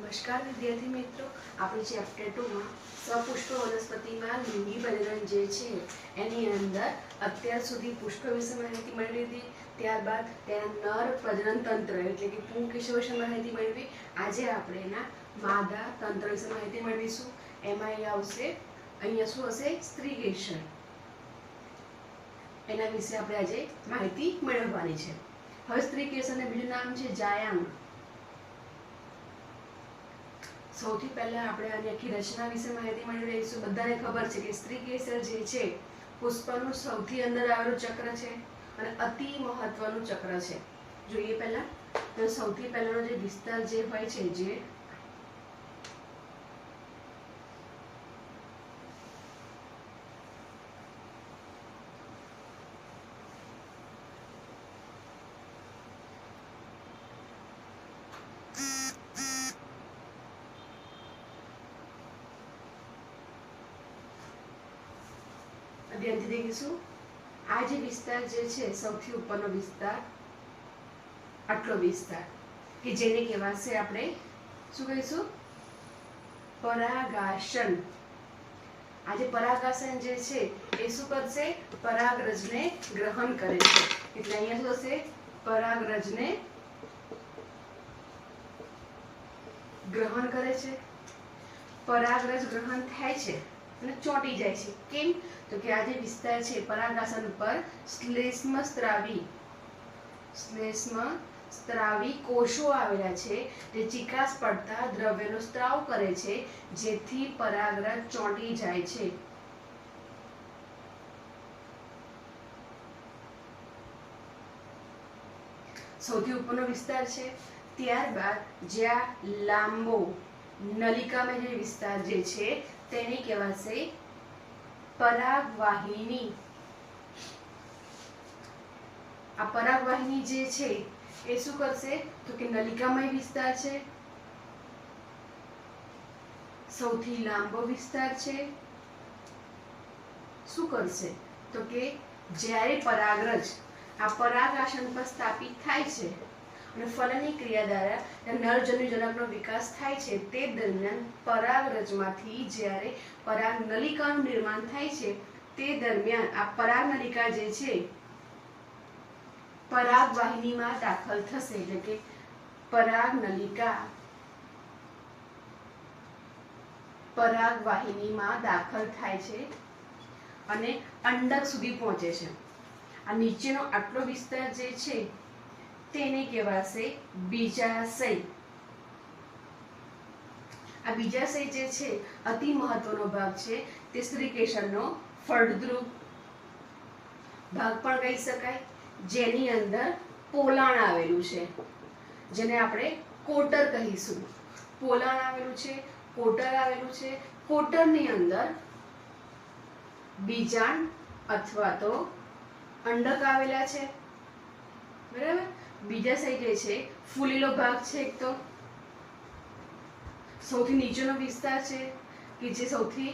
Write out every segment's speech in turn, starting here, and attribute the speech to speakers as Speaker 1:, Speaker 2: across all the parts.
Speaker 1: नमस्कार विद्यार्थी मित्रों, આપણે ચેપ્ટર 2 માં સપુષ્પ વનસ્પતિમાં લિંગી પરિવહન જે છે એની અંદર અત્યાર સુધી પુષ્પ વિશે માહિતી મળી લીધી, ત્યારબાદ તેના નર પ્રજનન તંત્ર એટલે કે પુંકેશ વિશે માહિતી મેળવી। આજે આપણે એના માદા તંત્ર વિશે માહિતી મેળવીશું। એમાં અહીંયા શું હશે? સ્ત્રીકેસર, એના વિશે આપણે આજે માહિતી મેળવવાની છે। હવે સ્ત્રીકેસરનું બીજું નામ છે જાયાંગ। સૌથી પહેલા આપણે આની આખી રચના વિશે માહિતી મેળવી લઈશું। બધાને ખબર છે કે સ્ત્રીકેસર જે છે પુષ્પનું સૌથી અંદર આવેલું ચક્ર છે અને અતિ મહત્વનું ચક્ર છે। જોઈએ પહેલા તો સૌથી પહેલાનો જે વિસ્તાર જે હોય છે જે ધ્યાનથી દેખીશું। આ જે વિસ્તાર જે છે સૌથી ઉપરનો વિસ્તાર, આટલો વિસ્તાર કે જેને કહેવાશે આપણે શું કહીશું? પરાગાસન। આ જે પરાગાસન જે છે એ શું કરશે? પરાગરજને ગ્રહણ કરે છે। એટલે અહીંયા શું હશે? પરાગરજને ગ્રહણ કરે છે। પરાગરજ ગ્રહણ થાય છે અને ચોંટી જાય છે। કેમ? તો કે આ જે વિસ્તાર છે પરાગાસન ઉપર શ્લેષ્મસ્ત્રાવી કોષો આવેલા છે જે ચિકાસ પડતા દ્રવ્યનો સ્ત્રાવ કરે છે જેથી પરાગરજ ચોંટી જાય છે। સૌથી ઉપરનો વિસ્તાર છે। ત્યારબાદ જ્યાં લાંબો નલિકામાં જે વિસ્તાર જે છે તેને કહેવાશે પરાગવાહિની। આ પરાગવાહિની જે છે એ શું કરશે? તો કે નલિકામય વિસ્તાર છે, સૌથી લાંબો વિસ્તાર છે। શું કરશે? તો કે જ્યારે પરાગરજ આ પરાગાસન પર સ્થાપિત થાય છે અને ફલનની ક્રિયા દ્વારા નરજન્યુજનકનો વિકાસ થાય છે તે દરમિયાન પરાગરજમાંથી જ્યારે પરાગનલિકાનું નિર્માણ થાય છે તે દરમિયાન આ પરાગનલિકા જે છે પરાગવાહિનીમાં દાખલ થશે। એટલે કે પરાગનલિકા પરાગવાહિનીમાં દાખલ થાય છે અને અંડક સુધી પહોંચે છે। આ નીચેનો આટલો વિસ્તાર જે છે તેને કહેવાશે બીજાશય। આ બીજાશય જે છે અતિ મહત્વનો ભાગ છે। તે સ્ત્રીકેસરનો ફળદ્રુપ ભાગ પણ કહી શકાય, જેની અંદર પોલાણ આવેલું છે, જેને આપણે કોટર કહીશું। પોલાણ આવેલું છે, કોટર આવેલું છે। કોટરની અંદર બીજાંડ અથવા તો અંડક આવેલા છે, બરાબર। બીજાશય જે છે ફૂલેલો ભાગ છે। એક તો સૌથી નીચેનો વિસ્તાર છે કે જે સૌથી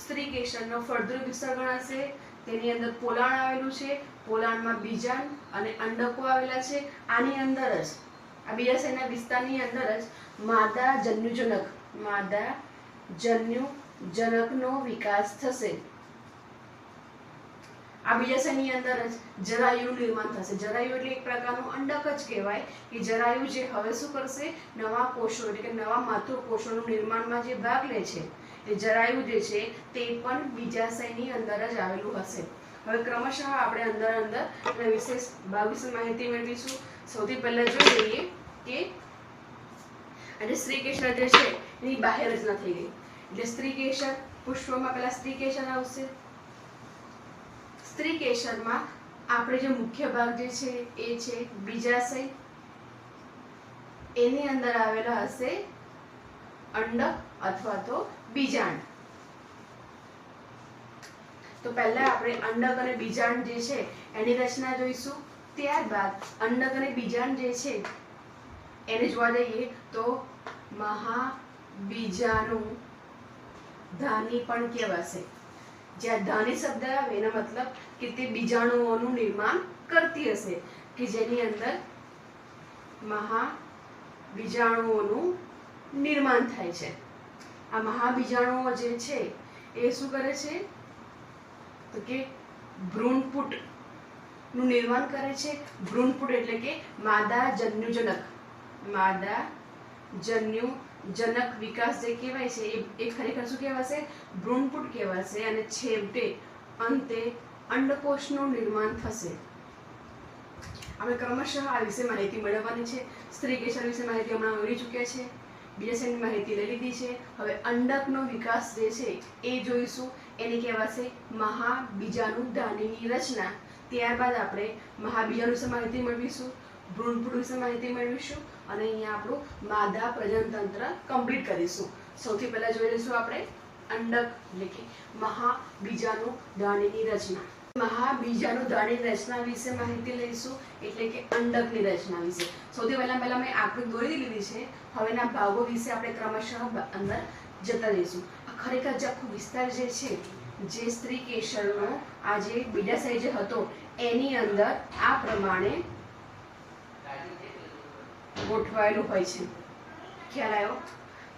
Speaker 1: સ્ત્રીકેસરનો ફળદ્રુપ વિસ્તાર ગણાશે। તેની અંદર પોલાણ આવેલું છે, પોલાણમાં બીજાંડ અને અંડકો આવેલા છે। આની અંદર જ આ બીજાશયના વિસ્તારની અંદર જ માદા જન્યુજનકનો વિકાસ થશે। આ બીજાશયની અંદર જ જરાયુનું નિર્માણ થશે। જરાયુ એટલે એક પ્રકારનું અંડક જ કહેવાય કે જરાયુ જે હવે શું કરશે? નવા કોષો એટલે કે નવા માતૃકોષોનું નિર્માણમાં જે ભાગ લે છે એ જરાયુ જે છે તે પણ બીજાશયની અંદર જ આવેલું હશે। હવે ક્રમશઃ આપણે અંદર વિશેષ ભાગ વિશે માહિતી મેળવીશું। સૌથી પહેલા જોઈ લઈએ કે આજે સ્ત્રીકેસર જે છે એની બાહ્ય રચના થઈ ગઈ। એટલે સ્ત્રીકેસર પુષ્પમાં પહેલા સ્ત્રીકેસર આવશે। સ્ત્રીકેસરમાં આપણે જે મુખ્ય ભાગ જે છે એ છે બીજાશય। એની અંદર આવેલા હશે અંડક અથવા તો બીજાંડ। તો પહેલા આપણે અંડક અને બીજાંડ જે છે એની રચના જોઈશું। ત્યારબાદ અંડક અને બીજાંડ જે છે એને જોવા જઈએ તો મહાબીજાણુ ધાની પણ કહેવાશે। જ્યાં ધાની શબ્દ આવે એનો મતલબ કે તે બીજાણુઓનું નિર્માણ કરતી હશે કે જેની અંદર મહાબીજાણુઓનું નિર્માણ થાય છે। આ મહાબીજાણુઓ જે છે એ શું કરે છે તો કે ભ્રૂણપુટ નું નિર્માણ કરે છે। ભ્રૂણપુટ એટલે કે માદા જન્યુજનક વિકાસ જે કહેવાય છે એ ખરેખર શું કહેવાશે? ભ્રૂણપુટ કહેવાશે। અને છેવટે અંતે અંડકોષનું નિર્માણ થશે। આપણે ક્રમશઃ આ વિશે માહિતી મેળવવાની છે। સ્ત્રી કેસર વિશે માહિતી હમણાં મેળવી ચૂક્યા છે, બીજાશયની માહિતી લઈ લીધી છે। હવે અંડકનો વિકાસ જે છે એ જોઈશું। એને કહેવાશે મહાબીજાણુધાનીની રચના। ત્યારબાદ આપણે મહાબીજાણુ વિશે માહિતી મેળવીશું, ભ્રૂણપુટ વિશે માહિતી મેળવીશું અને અહીંયા આપણું માદા પ્રજનનતંત્ર કમ્પ્લીટ કરીશું। સૌથી પહેલા જોઈ લઈશું આપણે અંડક એટલે કે મહાબીજાણુધાનીની રચના। મહાબીજાણુધાની રચના વિશે માહિતી લઈશું એટલે કે અંડકની રચના વિશે। સૌથી પહેલા મેં આકૃતિ દોરી લીધી છે। હવેના ભાગો વિશે આપણે ક્રમશઃ અંદર જતા જઈશું। ખરેખર જે આખો વિસ્તાર જે છે, જે સ્ત્રી કેસરનો આ જે બીજાશય જે હતો એની અંદર આ પ્રમાણે ગોઠવાયેલું હોય છે। ખ્યાલ આવ્યો?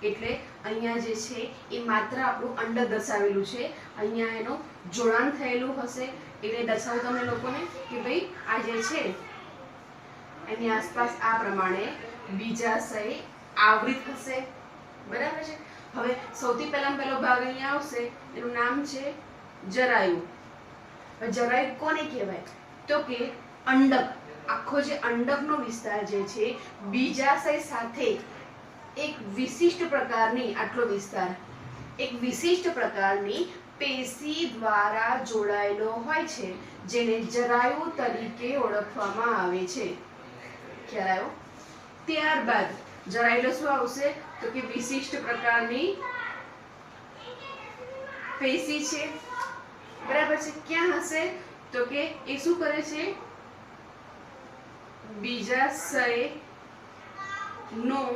Speaker 1: એટલે અહીંયા જે છે એ માત્ર આપણું અંડક દર્શાવેલું છે। અહીંયા એનું જોડાણ થયેલું હશે એટલે દર્શાવું તમને લોકોને કે ભાઈ આ જે છે એની આસપાસ આ પ્રમાણે બીજાશય આવૃત હશે। બરાબર છે? હવે સૌથી પહેલો ભાગ અહીંયા આવશે, એનું નામ છે જરાયુ। જરાયુ કોને કહેવાય તો કે અંડક, આખો જે અંડકનો વિસ્તાર જે છે બીજાશય સાથે એક વિશિષ્ટ પ્રકારની, આટલો વિસ્તાર એક વિશિષ્ટ પ્રકારની પેશી દ્વારા જોડાયેલો હોય છે જેને જરાયુ તરીકે ઓળખવામાં આવે છે। ખ્યાલ આવ્યો? ત્યારબાદ જરાયુ શું આવશે તો કે વિશિષ્ટ પ્રકારની પેશી છે। બરાબર છે? ક્યાં હશે તો કે એ શું કરે છે? બીજાશય નું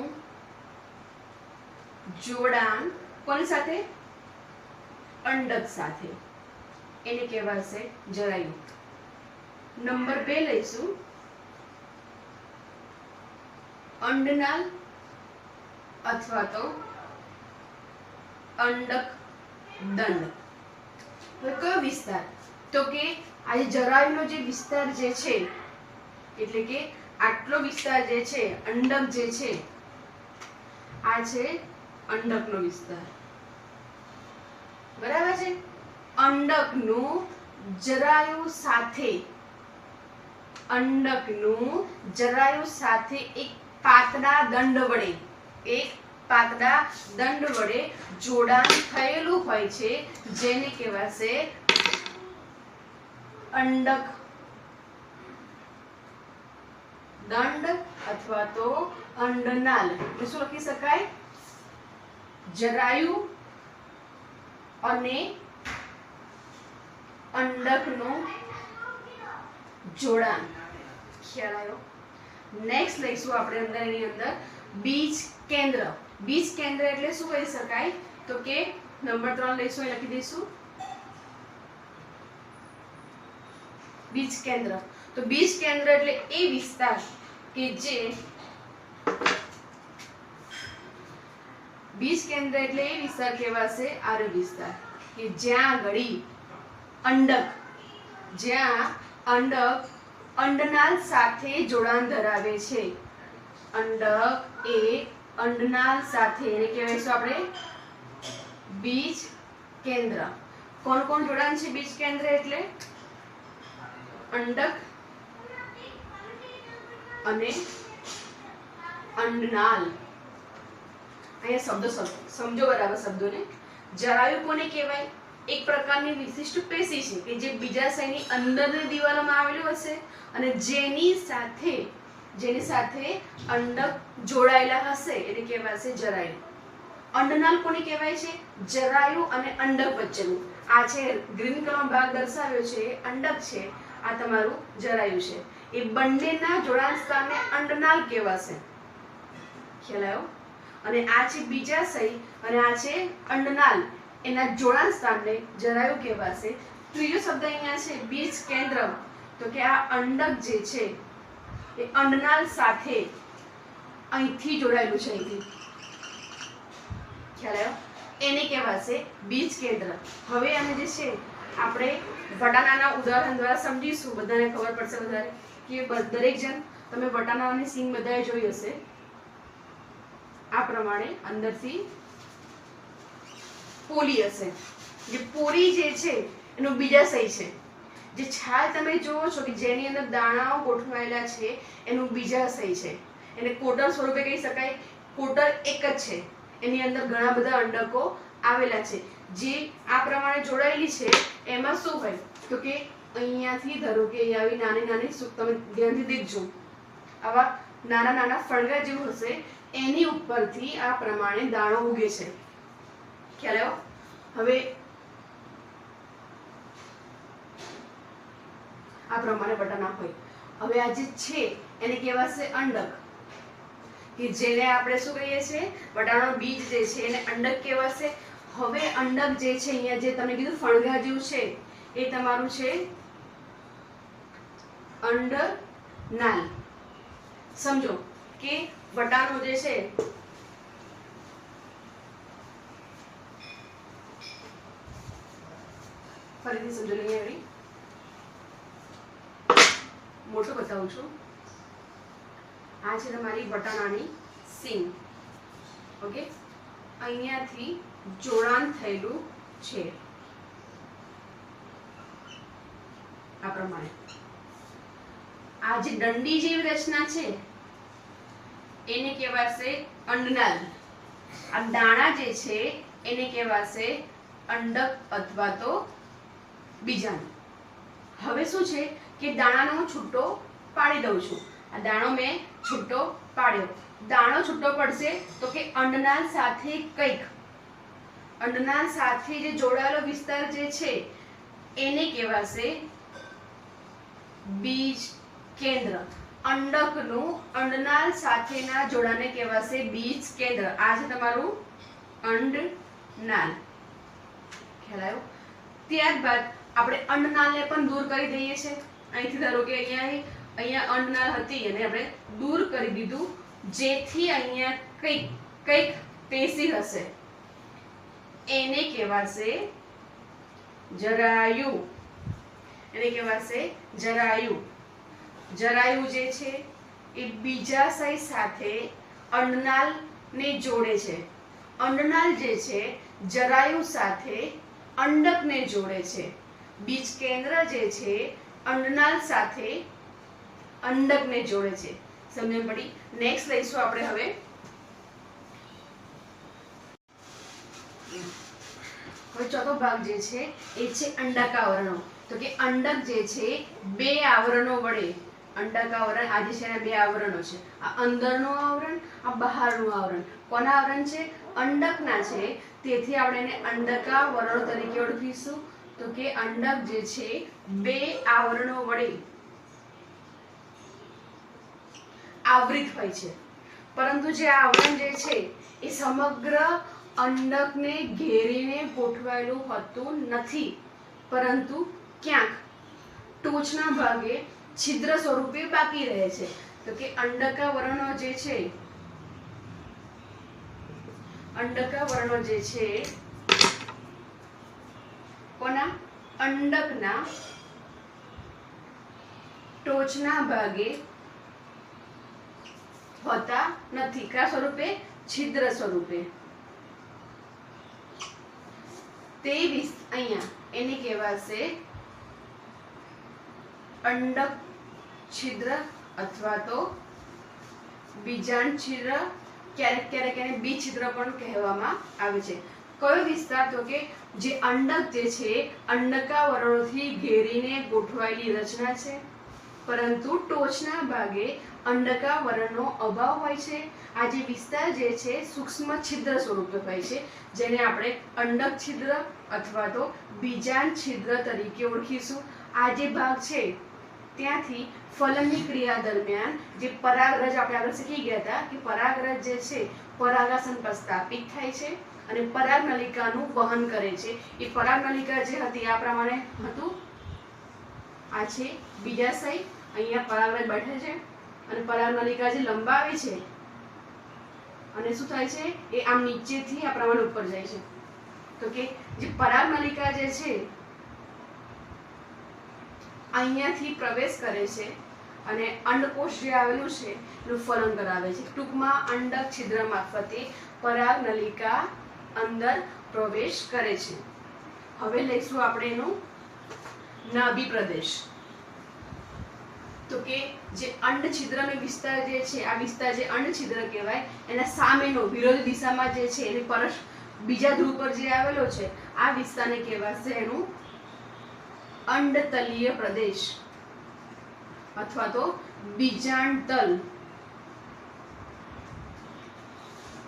Speaker 1: જોડાણ કોની સાથે? અંડક સાથે। એને કહેવાશે જરાયુ। નંબર 2 લઈશું અંડનાલ અથવા તો અંડક દંડ। હવે કયો વિસ્તાર તો કે આ જરાયુનો જે વિસ્તાર જે છે એટલે કે આટલો વિસ્તાર જે છે અંડક જે છે આ છે અંડકનો વિસ્તાર। બરાબર છે? અંડકનું જરાયુ સાથે એક પાતળા દંડ વડે જોડાણ થયેલું હોય છે જેને કહેવાશે અંડક દંડ અથવા તો અંડનાલ। શું લખી શકાય? જરાયુ અને અંડકનું જોડાણ। ખ્યાલ આવ્યો? નેક્સ્ટ લઈશું આપણે એની અંદર બીજ કેન્દ્ર। બીજ કેન્દ્ર એટલે શું કહી શકાય તો કે નંબર 3 લઈશું, એ લખી દઈશું બીજ કેન્દ્ર। તો બીજ કેન્દ્ર એટલે એ વિસ્તાર કે જે બીજ કેન્દ્ર એટલે એ વિસ્તાર કહેવાશે આર્ય વિસ્તાર કે જ્યાં અંડક અંડનાલ સાથે જોડાણ ધરાવે છે। અંડક એ અંડનાલ સાથે એને કહેવાય આપણે બીજ કેન્દ્ર। કોણ કોણ જોડાણ છે બીજ કેન્દ્ર એટલે? અંડક અને અંડનાલ। અહીંયા શબ્દો સમજો બરાબર શબ્દોને। જરાયુ કોને કહેવાય? એક પ્રકારની વિશિષ્ટ પેશી છે કે જે બીજાશયની અંદરની દિવાલોમાં આવેલું હશે અને જેની સાથે અંડક જોડાયેલા હશે એને કહેવાશે જરાયુ। અંડનાલ કોને કહેવાય છે? જરાયુ અને અંડક વચ્ચેનું આ છે ગ્રીન કલરનો ભાગ દર્શાવ્યો છે એ અંડક છે, આ તમારું જરાયુ છે। એ બંનેના જોડાણ સ્થાનને અંડનાલ કહેવાશે। ખ્યાલ આવ્યો? અને આ છે બીજાશય અને આ છે અંડનાલ, એના જોડાણ સ્થાનને જરાયુ કહેવાશે। ત્રીજો શબ્દ અહીંયા છે બીજ કેન્દ્ર, તો કે આ અંડક જે છે એ અંડનાલ સાથે અહીંથી જોડાયેલું છે, અહીંથી ખ્યાલ આવ્યો? એને કહેવાશે બીજ કેન્દ્ર. હવે આને જે છે આપણે વટાણાના ઉદાહરણ દ્વારા સમજીશું, બધાને ખબર પડશે વધારે કે દરેક જણ તમે વટાણાની સિંગ બધાએ જોઈ હશે. આ પ્રમાણે અંદરથી પોલી હશે. જે પોરી જે છે એનો બીજાશય છે. જે છાલ તમે જોવો છો કે જેની અંદર દાણાઓ ગોઠવાયેલા છે એનું બીજાશય છે. એને કોટર સ્વરૂપે કહી શકાય. કોટર એક જ છે, એની અંદર ઘણા બધા અંડકો આવેલા છે. જે આ પ્રમાણે જોડાયેલી છે એમાં શું હોય તો કે અહીંયાથી ધારો કે આવી નાની નાની, તમે ધ્યાનથી દેખજો, આવા નાના નાના ફણગા જેવું હશે, એની ઉપરથી આ પ્રમાણે દાણો ઉગે છે. ખ્યાલ આવ્યો? હવે આ પ્રમાણે બટાણા હોય. હવે આ જે છે એને કહેવાશે અંડક, કે જેને આપણે શું કહીએ છીએ, બટાણાનું બીજ જે છે એને અંડક કહેવાશે. હવે અંડક જે છે અહીંયા જે તમે કીધું ફણગા જેવું છે એ તમારું છે અંડનાલ. સમજો કે બટાણું જે છે ફરીથી સમજો લઈએ, આવી મોટું બતાવું છું. આ છે તમારી વટાણાની સિંગ. ઓકે, અહીંયાથી જોડાણ થયેલું છે આ પ્રમાણે. આ જે દંડી જેવી રચના છે એને કહેવાશે અંડનાલ. આ દાણા જે છે એને કહેવાશે અંડક અથવા તો બીજાણુ. હવે શું છે કે દાણાનો છૂટો પાડી દઉં છું. આ દાણો મેં છૂટો પાડ્યો. દાણો છૂટો પડશે તો કે અંડનાલ સાથે કંઈક, અંડનાલ સાથે જે જોડાયેલો વિસ્તાર જે છે એને કહેવાશે બીજ કેન્દ્ર. અંડકનું અંડનાલ સાથેના જોડાને કહેવાશે બીજ કેન્દ્ર. આ છે તમારું અંડનાલ. ખ્યાલ આવ્યો? ત્યારબાદ આપણે અંડનાલને પણ દૂર કરી દઈએ છીએ. અહીંથી ધારો કે અહીંયા અંડનાલ હતી અને આપણે દૂર કરી દીધું, જેથી અહીંયા કંઈક પેશી હશે, એને કહેવાશે જરાયુ. એને કહેવાશે જરાયુ. જરાયુ જે છે એ બીજાશય સાથે અંડનાલને જોડે છે. અંડનાલ જે છે જરાયુ સાથે અંડકને જોડે છે. બીજ કેન્દ્ર જે છે અંડનાલ સાથે અંડકને જોડે છે. સમજણ પડી? નેક્સ્ટ લઈશું આપણે હવે ચોથો ભાગ જે છે એ છે અંડકાવરણો. તો કે અંડક જે છે બે આવરણો વડે, અંડકાવરણ આજે છે એના બે આવરણો છે. આ અંદરનું આવરણ, આ બહારનું આવરણ. કોના આવરણ છે? અંડકના છે. તેથી આપણે એને અંડકાવરણો તરીકે ઓળખીશું. તો કે અંડક જે છે બે આવરણો વડે આવૃત હોય છે. પરંતુ જે આવરણ જે છે એ સમગ્ર અંડકને ઘેરીને ગોઠવાયેલું હોતું નથી, પરંતુ ક્યાંક ટોચના ભાગે છિદ્ર સ્વરૂપે બાકી રહે છે. તો કે અંડકાવરણો જે છે, અંડકાવરણો જે છે કોના? અંડકના ટોચના ભાગે હોતા નથી. કયા સ્વરૂપે? છિદ્ર સ્વરૂપે. તે અહીંયા એને કહેવાશે અંડક છિદ્ર અથવા તો બીજાંડ છિદ્ર. ક્યારેક ક્યારેક એને બીજ છિદ્ર પણ કહેવામાં આવે છે. કયો વિસ્તાર? તો કે જે અંડક જે છે અંડકાવરણોથી ઘેરીને ગોઠવાયેલી રચના છે, પરંતુ ટોચના ભાગે અંડકાવરણનો અભાવ હોય છે. આ જે વિસ્તાર જે છે સૂક્ષ્મ છિદ્ર સ્વરૂપે હોય છે, જેને આપણે અંડક છિદ્ર અથવા તો બીજાંડ છિદ્ર તરીકે ઓળખીશું. આ જે ભાગ છે ત્યાંથી ફલનની ક્રિયા દરમિયાન જે પરાગરજ આપણે આગળ શીખી ગયા હતા કે પરાગરજ જે છે પરાગાસન પર સ્થાપિત થાય છે અને પરાગનલિકાનું વહન કરે છે. એ પરાગનલિકા જે હતી આ પ્રમાણે હતું. આ છે બીજાશય. અહીંયા પરાગરજ બેઠે છે અને પરાગનલિકા જે લંબાવે છે અને શું થાય છે એ આમ નીચેથી આ પ્રમાણે ઉપર જાય છે. તો કે જે પરાગનલિકા જે છે અહીંયાથી પ્રવેશ કરે છે અને અંડકોષ જે આવેલું છે એનું ફલન કરાવે છે. ટૂંકમાં અંડક છિદ્ર મારફતે પરાગનલિકા અંદર પ્રવેશ કરે છે. હવે લઈશું આપણે એનું નાભી પ્રદેશ. તો કે જે અંડ છિદ્રનો વિસ્તાર જે છે આ વિસ્તાર જે અંડ છિદ્ર કહેવાય એના સામેનો વિરોધી દિશામાં જે છે એની બીજા ધ્રુવ પર જે આવેલો છે આ વિસ્તારને કહેવાશે એનું અંડતલીય પ્રદેશ અથવા તો બીજાંડતલ.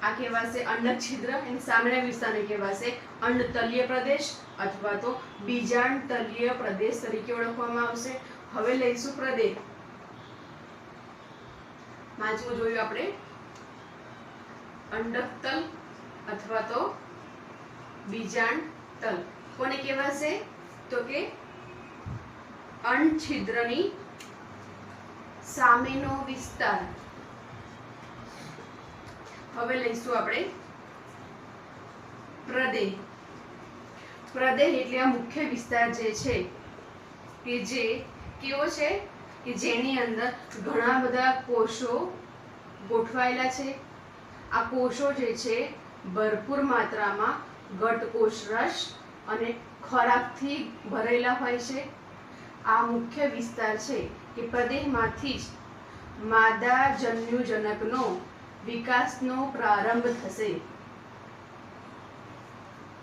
Speaker 1: આ કહેવાશે અંડક છિદ્ર, એની સામેના વિસ્તારને કહેવાશે અંડતલીય પ્રદેશ અથવા તો બીજાંડતલીય પ્રદેશ તરીકે ઓળખવામાં આવશે. હવે લઈશું પ્રદેહ. પાંચમું જોયું આપણે અંડકતલ અથવા તો બીજાંડતલ. કોને કહેવાશે? તો કે અંડ છિદ્રની સામેનો વિસ્તાર. હવે લઈશું આપણે પ્રદેહ. પ્રદેહ એટલે આ મુખ્ય વિસ્તાર જે છે કે જે કેવો છે કે જેની અંદર ઘણા બધા કોષો ગોઠવાયેલા છે. આ કોષો જે છે ભરપૂર માત્રામાં ઘટકોષ રસ અને ખોરાકથી ભરેલા હોય છે. આ મુખ્ય વિસ્તાર છે કે પ્રદેહમાંથી જ માદા જન્યુજનકનો વિકાસનો પ્રારંભ થશે.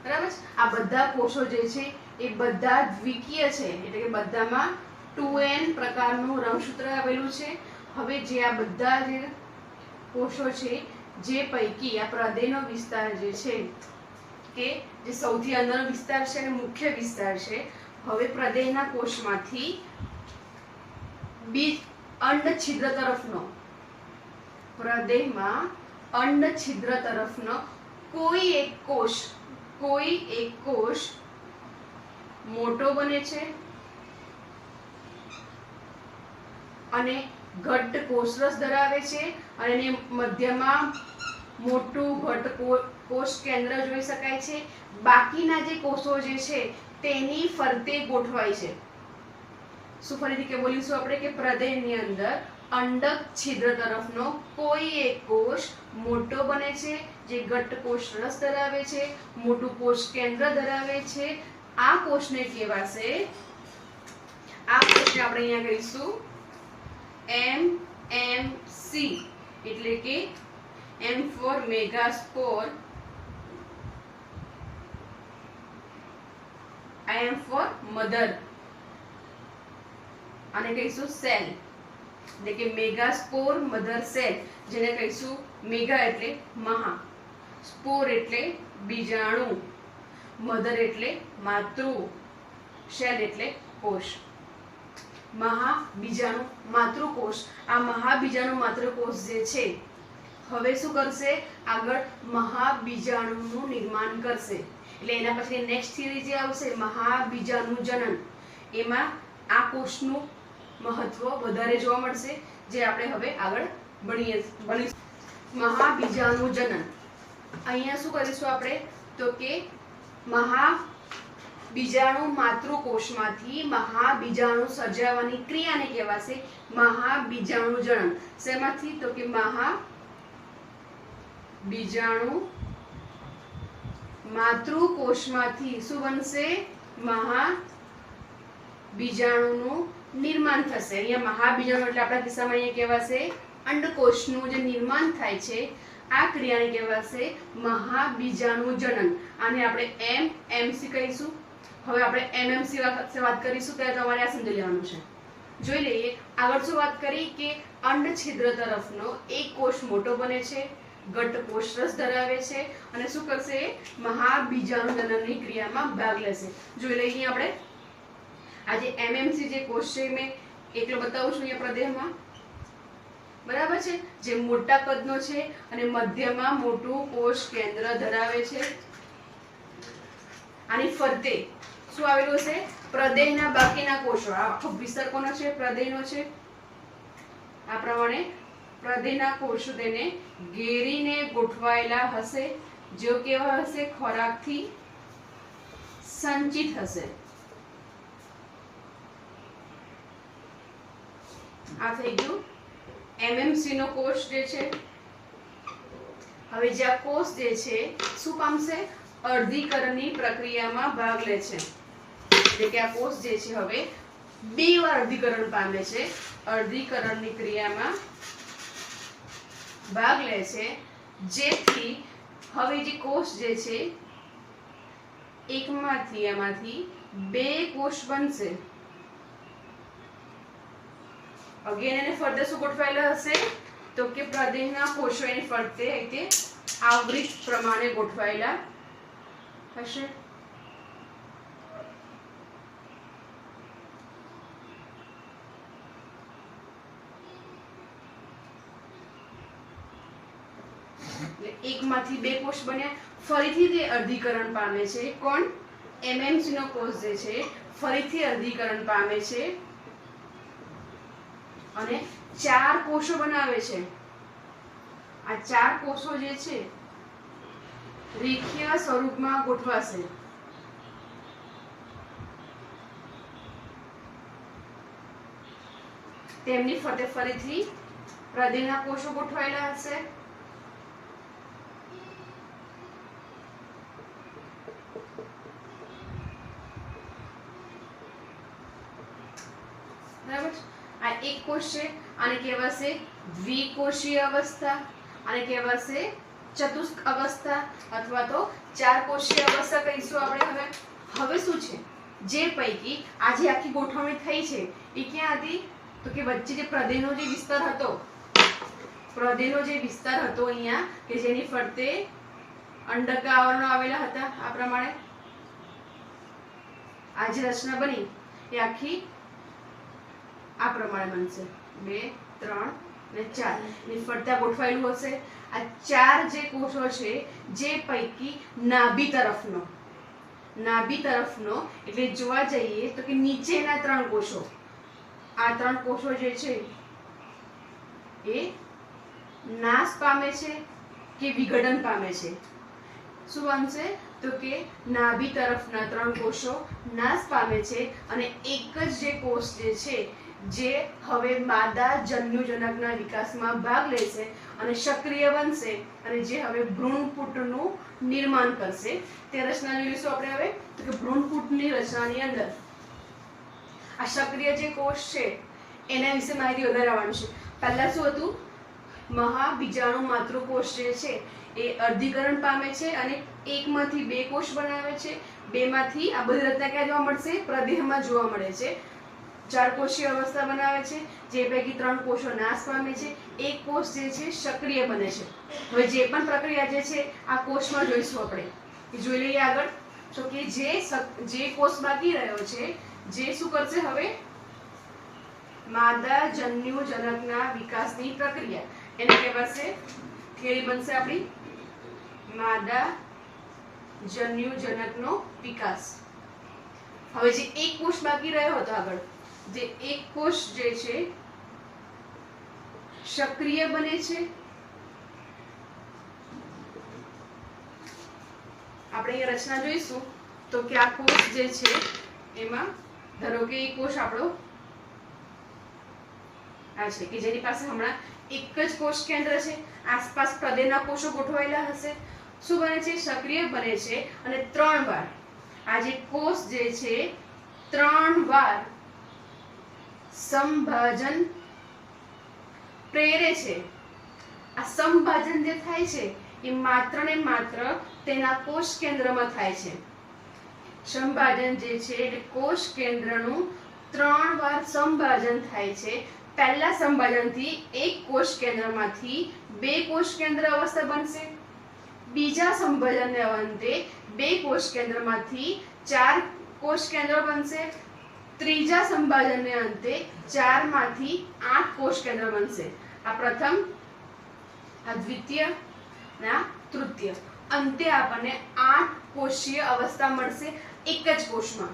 Speaker 1: બરાબર. આ બધા કોષો જે છે એ બધા દ્વિકીય છે, એટલે કે બધામાં 2n પ્રકારનું રંગસૂત્ર આવેલું છે. હવે જે આ બધા જે કોષો છે જે પૈકી આ પ્રદેહનો વિસ્તાર જે છે કે જે સૌથી અંદરનો વિસ્તાર છે અને મુખ્ય વિસ્તાર છે. હવે પ્રદેહના કોષમાંથી અંડ છિદ્ર તરફનો પ્રદેહમાં અંડ છિદ્ર તરફનો કોઈ એક કોષ મોટો બને છે અને ઘટ્ટ કોષરસ ધરાવે છે અને એની મધ્યમાં મોટું ઘટ્ટ કોષ કેન્દ્ર જોઈ શકાય છે. બાકીના જે કોષો જે છે તેની ફરતે ગોઠવાય છે. શું ફરીથી કે બોલીશું આપણે કે પ્રદેહની અંદર અંડક છિદ્ર તરફનો કોઈ એક કોષ મોટો બને છે, જે ઘટ્ટ કોષ રસ ધરાવે છે, મોટું કોષ કેન્દ્ર ધરાવે છે. આ કોષને કહેવાશે, આ કોષને આપણે અહીંયા કહીશું MMC, એટલે કે M for મેગાસ્પોર, I am for mother, આને કહીશું સેલ, એટલે કે મેગાસ્પોર મધર સેલ, જેને કહીશું મેગા એટલે મહા, સ્પોર એટલે બીજાણુ, મધર એટલે માતૃ, સેલ એટલે કોષ. મહાબીજાણુ માતૃકોષ. આ મહાબીજાણુ માતૃકોષ જે છે હવે શું કરશે? આગળ મહાબીજાણુનું નિર્માણ કરશે. એટલે એના પછી નેક્સ્ટ થિયરી જે આવશે મહાબીજાણુ જનન, એમાં આ કોષનું મહત્વ વધારે જોવા મળશે, જે આપણે હવે આગળ ભણીશું. મહાબીજાણુ જનન અહીંયા શું કરીશું આપણે? તો કે મહાબીજાણુ માતૃકોષમાંથી મહાબીજાણુ સર્જાવાની ક્રિયાને કહેવાશે મહાબીજાણુ જનન. શેમાંથી? તો કે મહાબીજાણુ માતૃકોષમાંથી શું બનશે? મહાબીજાણુનું નિર્માણ થશે. અહીંયા મહાબીજાણુ એટલે આપણા કિસ્સામાં અહીંયા કહેવાશે અંડકોષનું જે નિર્માણ થાય છે આ ક્રિયાને કહેવાશે મહાબીજાણુ જનન. આને આપણે MMC કહીશું. હવે આપણે MMC વિશે વાત કરીશું, ત્યારે તમારે આ સમજી લેવાનું છે. જોઈ લઈએ આગળ શું વાત કરી કે અંડ છિદ્ર તરફનો એક કોષ મોટો બને છે, ઘટ્ટ કોષરસ ધરાવે છે અને શું કરશે? મહાબીજાણુ જનનની ક્રિયામાં ભાગ લેશે. જોઈ લઈએ આપણે આજે MMC જે કોષ છે મેં એકલો બતાવું છું અહીંયા પ્રદેહમાં, બરાબર છે, જે મોટા કદનો છે અને મધ્યમાં મોટું કોષ કેન્દ્ર ધરાવે છે. આની ફરતે શું આવેલું છે? પ્રદેહના બાકીના કોષો. આ આખો વિસ્તાર કોનો છે? પ્રદેહનો છે. આ પ્રમાણે પ્રદેહના કોષો તેને ઘેરીને ગોઠવાયેલા હશે, જેઓ કેવા હશે? ખોરાકથી સંચિત હશે. આ થઈ ગયું એમએમસી નો કોષ જે છે. હવે જે આ કોષ જે છે શું પામશે? અર્ધીકરણની પ્રક્રિયામાં ભાગ લે છે. એટલે કે આ કોષ જે છે હવે 2 વાર અર્ધીકરણ પામે છે. અર્ધીકરણની ક્રિયામાં ભાગ લે છે, જેથી હવે જે કોષ જે છે આમાંથી 2 કોષ બનશે. અગેન એને ફરતે શું ગોઠવાયેલા હશે? તો કે પ્રદેહના કોષો એની ફરતે રીતે આવૃત પ્રમાણે ગોઠવાયેલા હશે. એકમાંથી 2 કોષ બન્યા. ફરીથી તે અર્ધીકરણ પામે છે. કોણ? એમએમસી નો કોષ જે છે ફરીથી અર્ધીકરણ પામે છે અને 4 કોષો બનાવે છે. આ 4 કોષો જે છે રેખીય સ્વરૂપમાં ગોઠવાશે. તેમની ફરતે ફરીથી પ્રદેહના કોષો ગોઠવાયેલા હશે. બરાબર. આ એક કોષ છે. આને કહેવાશે દ્વિકોષીય અવસ્થા, આને કહેવાશે ચતુષ્ક અવસ્થા અથવા તો 4 કોષીય અવસ્થા કહીશું આપણે. હવે શું છે? જે પૈકી આજે આખી ગોઠવણી થઈ છે એ ક્યાં હતી? તો કે વચ્ચે જે પ્રદેહનો જે વિસ્તાર હતો, અહીંયા કે જેની ફરતે અંડકા આવરણો આવેલા હતા. આ પ્રમાણે આ જે રચના બની એ આખી આ પ્રમાણે બનશે. 2, 3 અને 4 ની ફરતે ગોઠવાયેલું હશે. આ 4 જે કોષો છે જે પૈકી નાભી તરફનો એટલે જોવા જઈએ તો કે નીચેના 3 કોષો, આ 3 કોષો જે છે એ નાશ પામે છે કે વિઘટન પામે છે? શું બનશે? તો કે નાભી તરફના 3 કોષો નાશ પામે છે અને એક જ જે કોષ જે છે જે હવે માદા જન્યુજનકના વિકાસમાં ભાગ લેશે અને સક્રિય બનશે અને જે હવે ભ્રૂણપુટનું નિર્માણ કરશે. તે રચના જોઈશું આપણે હવે. તો કે ભ્રૂણપુટની રચનાની અંદર આ સક્રિય જે કોષ છે એના વિશે માહિતી વધારે આવવાની છે. પહેલા શું હતું? મહાબીજાણુ માતૃકોષ જે છે એ અર્ધીકરણ પામે છે અને એકમાંથી 2 કોષ બનાવે છે. 2 માંથી આ બધી રચના ક્યાં જોવા મળશે? પ્રદેહમાં જોવા મળે છે. 4 કોષીય અવસ્થા બનાવે છે, જે પૈકી 3 કોષો નાશ પામે છે. એક કોષ જે છે સક્રિય બને છે. હવે જે પણ પ્રક્રિયા જે છે આ કોષમાં જોઈશું આપણે. જોઈ લઈએ આગળ. તો કે જે કોષ બાકી રહ્યો છે જે શું કરશે? હવે માદા જન્યુજનકના વિકાસની પ્રક્રિયા, એને કહેવાશે થિયરી બનશે આપણી માદા જન્યુજનકનો વિકાસ. હવે જે એક કોષ બાકી રહ્યો હતો આગળ, જે એક કોષ જે છે સક્રિય બને છે. આપણે અહીંયા રચના જોઈશું તો કે આ કોષ જે છે એમાં ધારો કે એક કોષ આપણો આ છે કે જેની પાસે હમણાં એક જ કોષ કેન્દ્ર છે. આસપાસ પ્રદેહના કોષો ગોઠવાયેલા હશે. શું બને છે? સક્રિય બને છે અને 3 વાર આ જે કોષ જે છે 3 વાર સંભાજન પ્રેરે છે. આ સંભાજન જે થાય છે એ માત્ર ને માત્ર તેના કોષ કેન્દ્રમાં થાય છે. સંભાજન જે છે એટલે કોષ કેન્દ્રનું 3 વાર સંભાજન થાય છે. પહેલા સંભાજનથી એક કોષ કેન્દ્રમાંથી 2 કોષ કેન્દ્ર અવસ્થા બનશે. બીજા સંભાજનને અંતે 2 કોષ કેન્દ્રમાંથી 4 કોષ કેન્દ્ર બનશે. ત્રીજા સંભાજનને અંતે 4 માંથી 8 કોષ કેન્દ્ર બનશે. આ પ્રથમ, આ દ્વિતીય અને આ તૃતીય. અંતે આપણને 8 કોષીય અવસ્થા મળશે એક જ કોષમાં.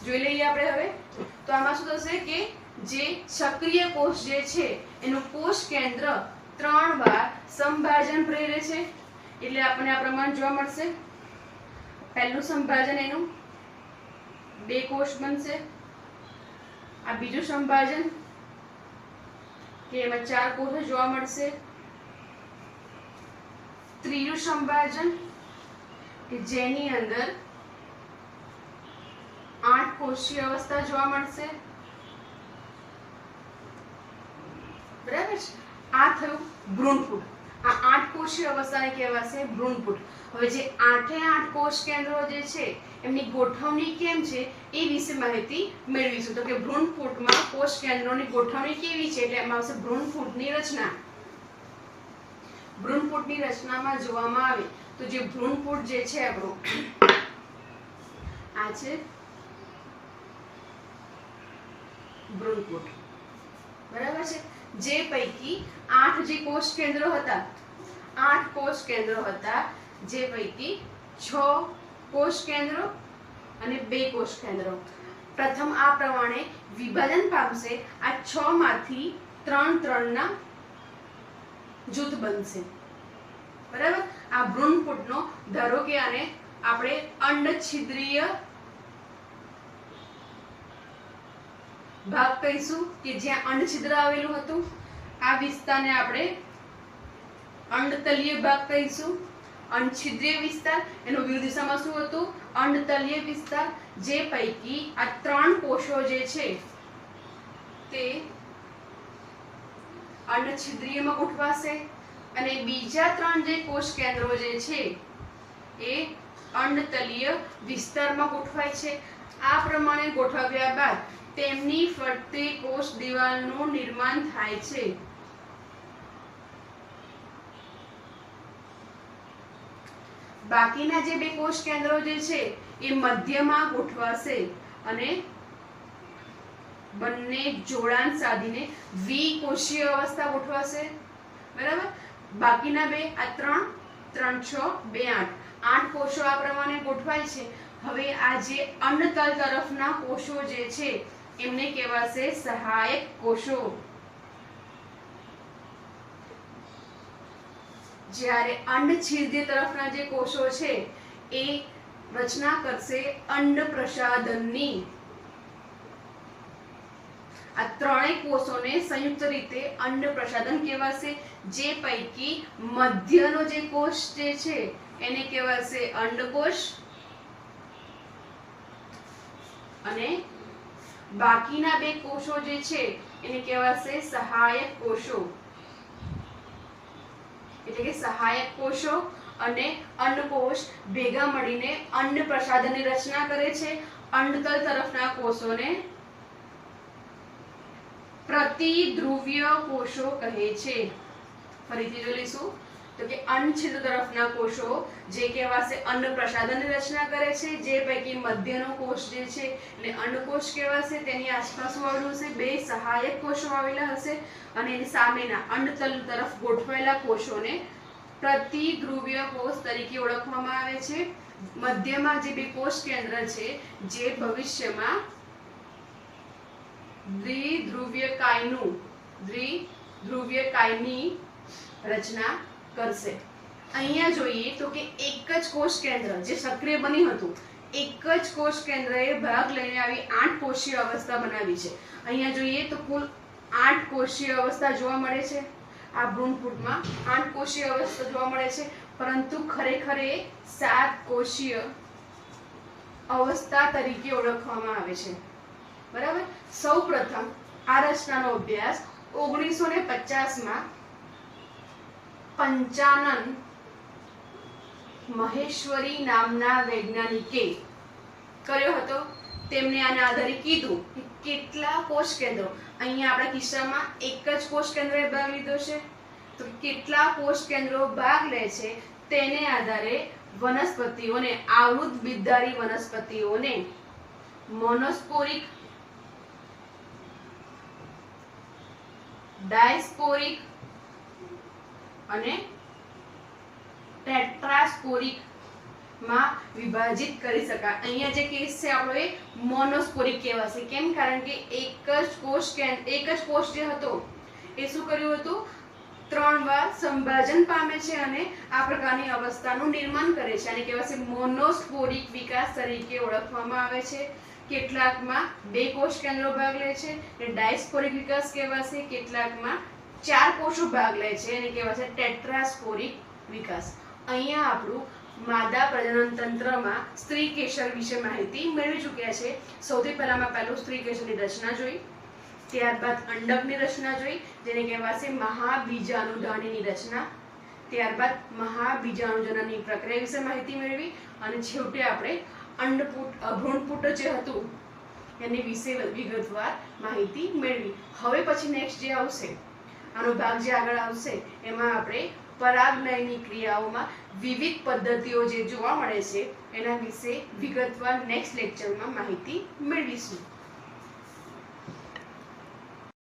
Speaker 1: જોઈ લઈએ આપણે હવે. તો આમાં શું થશે કે જે સક્રિય કોષ જે છે એનું કોષ કેન્દ્ર 3 વાર સંભાજન પ્રેરે છે, એટલે આપણને આ પ્રમાણ જોવા મળશે. પહેલું સંભાજન એનું 2 કોષ બનશે. આ બીજું સંભાજન કે એમાં 4 કોષો જોવા મળશે. ત્રીજું સંભાજન કે જેની અંદર 8 કોષીય અવસ્થા જોવા મળશે. બરાબર છે. આ થયું ભ્રૂણપુટ. આ 8 કોષીય અવસ્થાને કહેવાશે ભ્રૂણપુટ. હવે જે 8 કોષ કેન્દ્રો જે છે એમની ગોઠવણી કેમ છે એ વિશે માહિતી મેળવીશું. તો કે ભ્રૂણપુટમાં કોષ કેન્દ્રોની ગોઠવણી કેવી છે, એટલે એમાં આવશે ભ્રૂણપુટની રચના. ભ્રૂણપુટની રચનામાં જોવામાં આવે તો જે ભ્રૂણપુટ જે છે આપણું આ છે ભ્રૂણપુટ. બરાબર છે. જે પૈકી 8 જે કોષ કેન્દ્રો હતા, 8 કોષ કેન્દ્રો હતા, જે પૈકી 6 કોષ કેન્દ્રો અને 2 કોષ કેન્દ્રો પ્રથમ આ પ્રમાણે વિભાજન પામશે. આ 6 માંથી 3 ના જૂથ બનશે. બરાબર. આ ભ્રૂણપુટનો ધારો કે આને આપણે અંડછિદ્રીય ભાગ કહીશું કે જ્યાં અંડછિદ્ર આવેલું હતું. આ વિસ્તારને આપણે અંડતલીય ભાગ કહીશું. અંડછિદ્રીય વિસ્તાર એનો વિરુદ્ધ દિશામાં શું હતું? અંડતલીય વિસ્તાર. જે પૈકી આ 3 કોષો જે છે તે અંડછિદ્રીયમાં ગોઠવાશે અને બીજા 3 જે કોષ કેન્દ્રો જે છે એ અંડતલીય વિસ્તારમાં ગોઠવાય છે. આ પ્રમાણે ગોઠવ્યા બાદ તેમની ફરતે કોષ દિવાલનું નિર્માણ થાય છે. બાકીના જે 2 કોષ કેન્દ્રો જે છે એ મધ્યમાં ગોઠવાશે અને બંને જોડાણ સાધીને દ્વિકોષીય અવસ્થા ગોઠવાશે. બરાબર. બાકીના 2 આ 3 3 6 2 8 8 કોષો આ પ્રમાણે ગોઠવાય છે. હવે આ જે અંડતલ તરફના કોષો જે છે એમને કહેવાશે સહાયક કોષો. જ્યારે અંડછિદ્ય તરફના જે કોષો છે એ રચના કરશે અંડ પ્રસાધનની. આ 3 કોષોને સંયુક્ત રીતે અંડ પ્રસાધન કહેવાશે. જે પૈકી મધ્યનો જે કોષ જે છે એને કહેવાશે અંડકોષ અને બાકીના 2 કોષો જે છે એને કહેવાશે સહાયક કોષો. એટલે કે સહાયક કોષો અને અંડકોષ ભેગા મળીને અંડ પ્રસાધનની રચના કરે છે. અંડતલ તરફના કોષોને પ્રતિધ્રુવીય કોષો કહે છે. ફરીથી જોઈ લઈશું. તો કે અંડછિદ્ર તરફના કોષો જે કહેવાશે અંડ પ્રસાધનની રચના કરે છે. જે પૈકી મધ્યનો કોષ જે છે એટલે અંડકોષ કહેવાશે. તેની આસપાસ આવેલું હશે 2 સહાયક કોષો આવેલા હશે અને એની સામેના અંડતલ તરફ ગોઠવાયેલા કોષોને પ્રતિધ્રુવીય કોષ તરીકે ઓળખવામાં આવે છે. મધ્યમાં જે 2 કોષ કેન્દ્ર છે જે ભવિષ્યમાં દ્વિધ્રુવીયકાયની રચના કરશે. અહીંયા જોઈએ તો કે એક જ કોષ કેન્દ્ર જે સક્રિય બન્યું હતું, એક જ કોષ કેન્દ્રએ ભાગ લઈને આવી 8 કોષીય અવસ્થા બનાવી છે. અહીંયા જોઈએ તો કુલ 8 કોષીય અવસ્થા જોવા મળે છે. આ ભ્રૂણપુટમાં 8 કોષીય અવસ્થા જોવા મળે છે, પરંતુ ખરેખર એ 7 કોષીય અવસ્થા તરીકે ઓળખવામાં આવે છે. બરાબર. સૌપ્રથમ આ રચનાનો અભ્યાસ 1950માં પંચાનન મહેશ્વરી નામના વૈજ્ઞાનિકે કર્યો હતો. તેમણે આના આધારે કીધું કે કેટલા કોષ કેન્દ્રો, અહીંયા આપણા કિસ્સામાં એક જ કોષ કેન્દ્રએ ભાગ લીધો છે, તો કેટલા કોષ કેન્દ્રો ભાગ લે છે તેને આધારે વનસ્પતિઓને, આવૃત બીજધારી વનસ્પતિઓને મોનોસ્પોરિક, ડાયસ્પોરિક અને ટેટ્રાસ્પોરિક માં વિભાજિત કરી શકાય. અહીંયા જે કેસ છે આપણો એ મોનોસ્પોરિક કહેવાશે. કેમ? કારણ કે એક જ કોષ જે હતો એ શું કર્યું હતું? 3 વાર સંભાજન પામે છે અને આ પ્રકારની અવસ્થાનું નિર્માણ કરે છે. આને કહેવાશે મોનોસ્પોરિક વિકાસ તરીકે ઓળખવામાં આવે છે. કેટલાકમાં 2 કોષ કેન્દ્રો ભાગ લે છે અને ડાયસ્પોરિક વિકાસ કહેવાશે. કેટલાકમાં 4 કોષો ભાગ લે છે અને કહેવાશે ટેટ્રાસ્પોરિક વિકાસ. અહીંયા આપણું માદા પ્રજનન તંત્રમાં સ્ત્રી કેસર વિશે માહિતી મેળવી ચૂક્યા છે. સૌથી પહેલું સ્ત્રી કેસરની રચના જોઈ, ત્યારબાદ અંડકની રચના જોઈ જેને કહેવાશે મહાબીજાણુધણીની રચના, ત્યારબાદ મહાબીજાણુજનનની પ્રક્રિયા વિશે માહિતી મેળવી અને છેવટે આપણે ભ્રૂણપુટ જે હતું એની વિશે વિગતવાર માહિતી મેળવી. હવે પછી નેક્સ્ટ જે આવશે, આનો ભાગ જે આગળ આવશે એમાં આપણે પરાગનયની ક્રિયાઓમાં વિવિધ પદ્ધતિઓ જે જોવા મળે છે એના વિશે વિગતવાર નેક્સ્ટ લેક્ચરમાં માહિતી મેળવીશું.